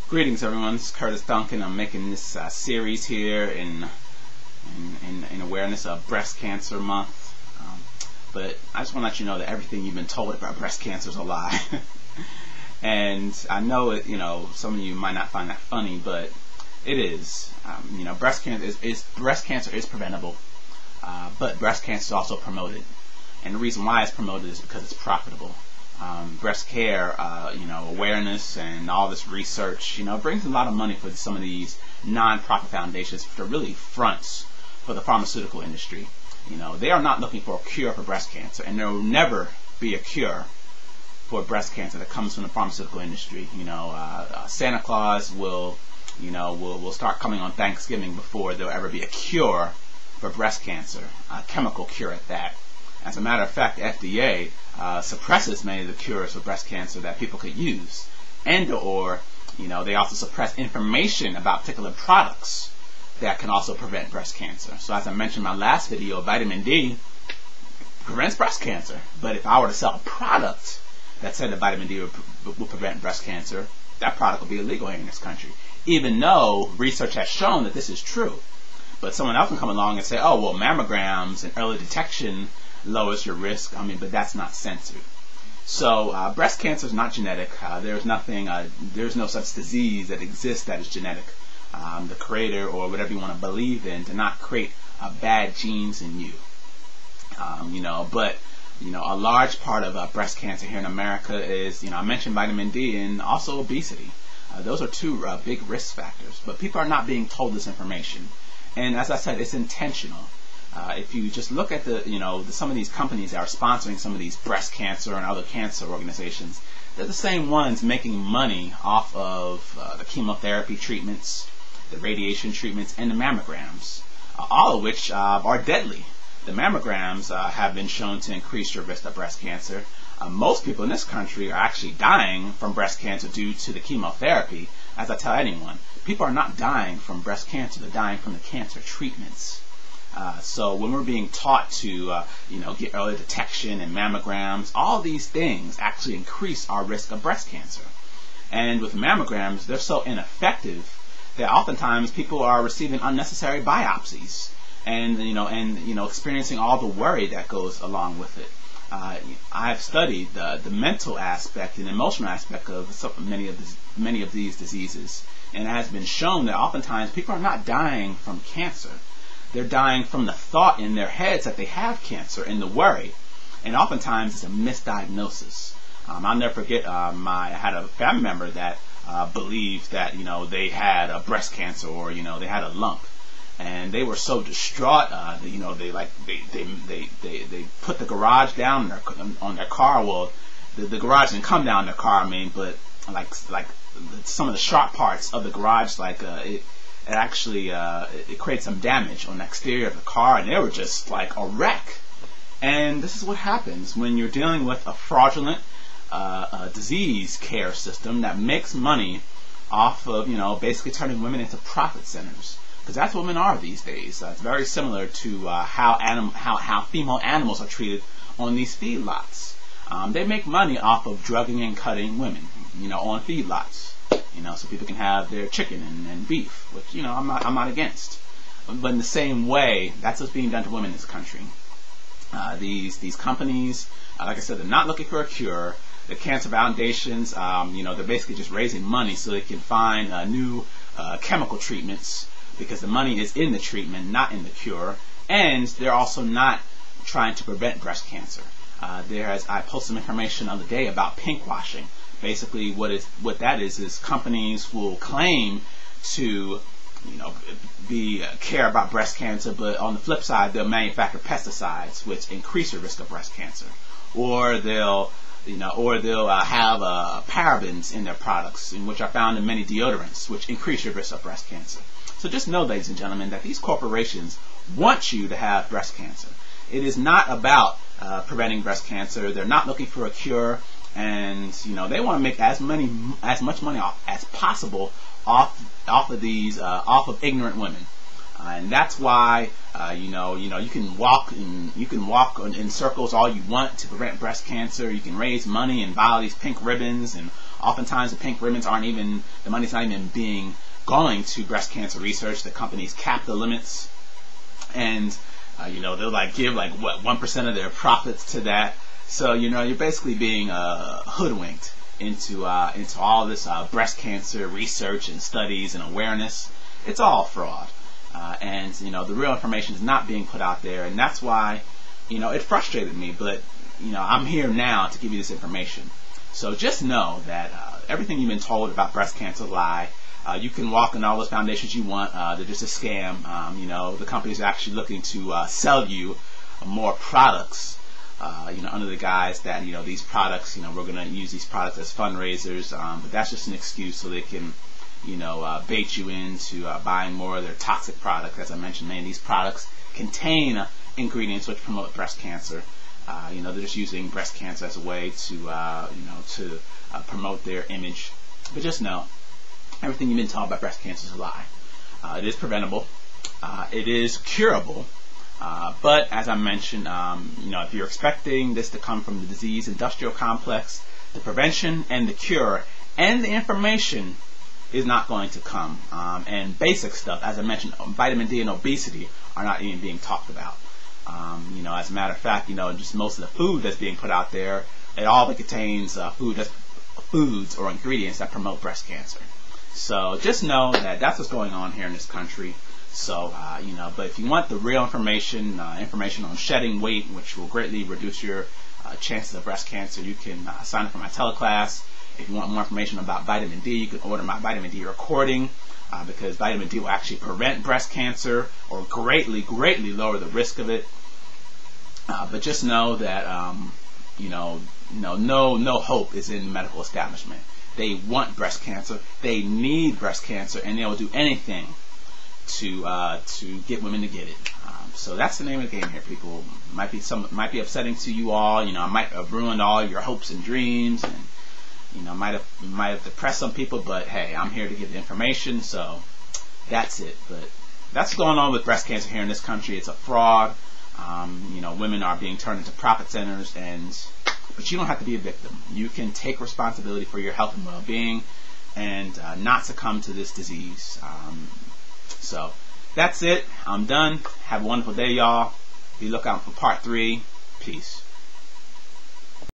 Greetings, everyone. This is Curtis Duncan. I'm making this series here in awareness of Breast Cancer Month. But I just want to let you know that everything you've been told about breast cancer is a lie. And I know it. Some of you might not find that funny, but it is. Breast cancer is preventable, but breast cancer is also promoted, and the reason why it's promoted is because it's profitable. Breast care, awareness and all this research, brings a lot of money for some of these non-profit foundations that are really fronts for the pharmaceutical industry. They are not looking for a cure for breast cancer, and there will never be a cure for breast cancer that comes from the pharmaceutical industry. Santa Claus will start coming on Thanksgiving before there'll ever be a cure for breast cancer, a chemical cure at that. As a matter of fact, the FDA suppresses many of the cures for breast cancer that people could use, and/or they also suppress information about particular products that can also prevent breast cancer. So as I mentioned in my last video, vitamin D prevents breast cancer. But if I were to sell a product that said that vitamin D will prevent breast cancer, that product would be illegal here in this country, even though research has shown that this is true. But someone else can come along and say, oh, well, mammograms and early detection lowers your risk. But that's not censored. So breast cancer is not genetic. There's no such disease that exists that is genetic. The creator, or whatever you want to believe in, did not create bad genes in you. But a large part of breast cancer here in America is, I mentioned vitamin D and also obesity. Those are two big risk factors. But people are not being told this information. And as I said, it's intentional. If you just look at some of these companies that are sponsoring some of these breast cancer and other cancer organizations, they're the same ones making money off of the chemotherapy treatments, the radiation treatments, and the mammograms, all of which are deadly. The mammograms have been shown to increase your risk of breast cancer. Most people in this country are actually dying from breast cancer due to the chemotherapy. As I tell anyone, people are not dying from breast cancer, they're dying from the cancer treatments. So when we're being taught to, get early detection and mammograms, all these things actually increase our risk of breast cancer. And with mammograms, they're so ineffective that oftentimes people are receiving unnecessary biopsies, and experiencing all the worry that goes along with it. I've studied the mental aspect and emotional aspect of many of these diseases, and it has been shown that oftentimes people are not dying from cancer. They're dying from the thought in their heads that they have cancer and the worry. And oftentimes it's a misdiagnosis. I'll never forget, I had a family member that believed that they had a breast cancer, or they had a lump, and they were so distraught. They put the garage down on their car. Well, the garage didn't come down their car, but like some of the sharp parts of the garage, it actually created some damage on the exterior of the car, and they were just like a wreck. And this is what happens when you're dealing with a fraudulent disease care system that makes money off of basically turning women into profit centers, because that's what women are these days. It's very similar to how female animals are treated on these feedlots. They make money off of drugging and cutting women, on feedlots. So people can have their chicken and beef, which I'm not against. But in the same way, that's what's being done to women in this country. These companies, like I said, they're not looking for a cure. The cancer foundations, they're basically just raising money so they can find new chemical treatments, because the money is in the treatment, not in the cure. And they're also not trying to prevent breast cancer. I posted some information the other day about pink washing. Basically, what that is companies will claim to, care about breast cancer, but on the flip side, they'll manufacture pesticides which increase your risk of breast cancer, or they'll have parabens in their products, which are found in many deodorants, which increase your risk of breast cancer. So just know, ladies and gentlemen, that these corporations want you to have breast cancer. It is not about preventing breast cancer. They're not looking for a cure. And they want to make as much money as possible off of ignorant women, and that's why you can walk in circles all you want to prevent breast cancer. You can raise money and buy all these pink ribbons and Oftentimes the pink ribbons aren't even, the money's not even going to breast cancer research. The companies cap the limits, and they'll give 1% of their profits to that. So you're basically being hoodwinked into all this breast cancer research and studies and awareness. It's all fraud, and the real information is not being put out there, and that's why it frustrated me. But I'm here now to give you this information. So just know that everything you've been told about breast cancer is a lie. You can walk in all those foundations you want. They're just a scam. The companies are actually looking to sell you more products, under the guise that, these products, we're going to use these products as fundraisers. But that's just an excuse so they can, bait you into buying more of their toxic products. As I mentioned, many of these products contain ingredients which promote breast cancer. They're just using breast cancer as a way to promote their image. But just know, everything you've been taught about breast cancer is a lie. It is preventable. It is curable. But as I mentioned, if you're expecting this to come from the disease industrial complex, the prevention and the cure and the information is not going to come. And basic stuff, as I mentioned, vitamin D and obesity are not even being talked about. As a matter of fact, just most of the food that's being put out there, it all contains foods or ingredients that promote breast cancer. So just know that that's what's going on here in this country. So, but if you want the real information, information on shedding weight, which will greatly reduce your chances of breast cancer, you can sign up for my teleclass. If you want more information about vitamin D, you can order my vitamin D recording, because vitamin D will actually prevent breast cancer or greatly lower the risk of it. But just know that, no hope is in the medical establishment. They want breast cancer, they need breast cancer, and they will do anything to get women to get it. So that's the name of the game here, people. Might be upsetting to you all. I might have ruined all your hopes and dreams, and might have depressed some people. But hey, I'm here to give the information. So that's it. But that's what's going on with breast cancer here in this country. It's a fraud. Women are being turned into profit centers, but you don't have to be a victim. You can take responsibility for your health and well-being, and not succumb to this disease. So that's it. I'm done. Have a wonderful day, y'all. Be looking out for part 3. Peace.